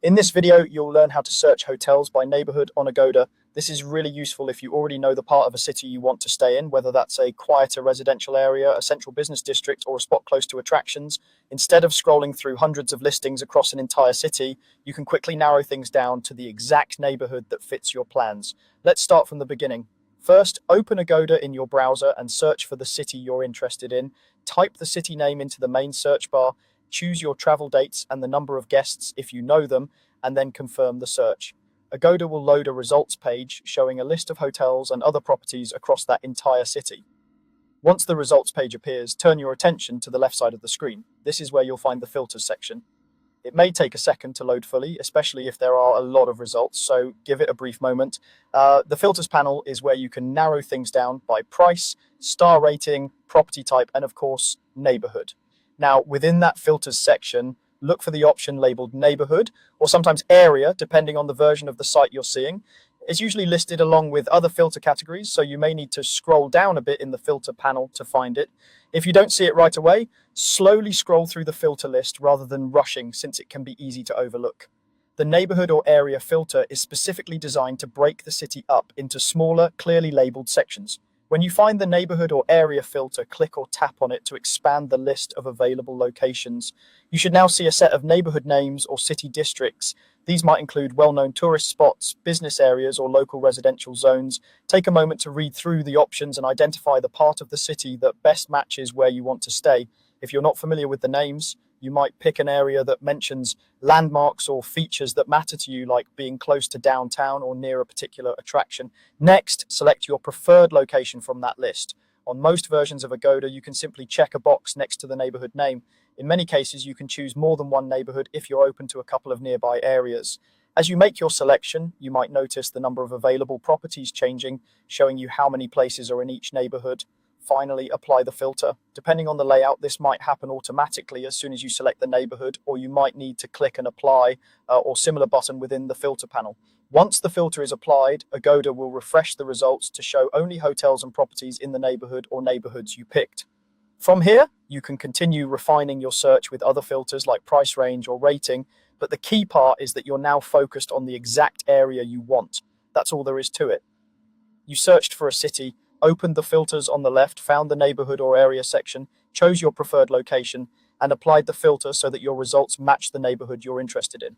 In this video, you'll learn how to search hotels by neighborhood on Agoda. This is really useful if you already know the part of a city you want to stay in, whether that's a quieter residential area, a central business district, or a spot close to attractions. Instead of scrolling through hundreds of listings across an entire city, you can quickly narrow things down to the exact neighborhood that fits your plans. Let's start from the beginning. First, open Agoda in your browser and search for the city you're interested in. Type the city name into the main search bar. Choose your travel dates and the number of guests if you know them, and then confirm the search. Agoda will load a results page showing a list of hotels and other properties across that entire city. Once the results page appears, turn your attention to the left side of the screen. This is where you'll find the filters section. It may take a second to load fully, especially if there are a lot of results, so give it a brief moment. The filters panel is where you can narrow things down by price, star rating, property type, and of course, neighborhood. Now, within that filters section, look for the option labeled neighborhood or sometimes area, depending on the version of the site you're seeing. It's usually listed along with other filter categories, so you may need to scroll down a bit in the filter panel to find it. If you don't see it right away, slowly scroll through the filter list rather than rushing, since it can be easy to overlook. The neighborhood or area filter is specifically designed to break the city up into smaller, clearly labeled sections. When you find the neighborhood or area filter, click or tap on it to expand the list of available locations. You should now see a set of neighborhood names or city districts. These might include well-known tourist spots, business areas, or local residential zones. Take a moment to read through the options and identify the part of the city that best matches where you want to stay. If you're not familiar with the names, you might pick an area that mentions landmarks or features that matter to you, like being close to downtown or near a particular attraction. Next, select your preferred location from that list. On most versions of Agoda, you can simply check a box next to the neighborhood name. In many cases, you can choose more than one neighborhood if you're open to a couple of nearby areas. As you make your selection, you might notice the number of available properties changing, showing you how many places are in each neighborhood. Finally, apply the filter. Depending on the layout, this might happen automatically as soon as you select the neighborhood, or you might need to click an apply or similar button within the filter panel. Once the filter is applied, Agoda will refresh the results to show only hotels and properties in the neighborhood or neighborhoods you picked. From here, you can continue refining your search with other filters like price range or rating, but the key part is that you're now focused on the exact area you want. That's all there is to it. You searched for a city, opened the filters on the left, found the neighborhood or area section, chose your preferred location, and applied the filter so that your results match the neighborhood you're interested in.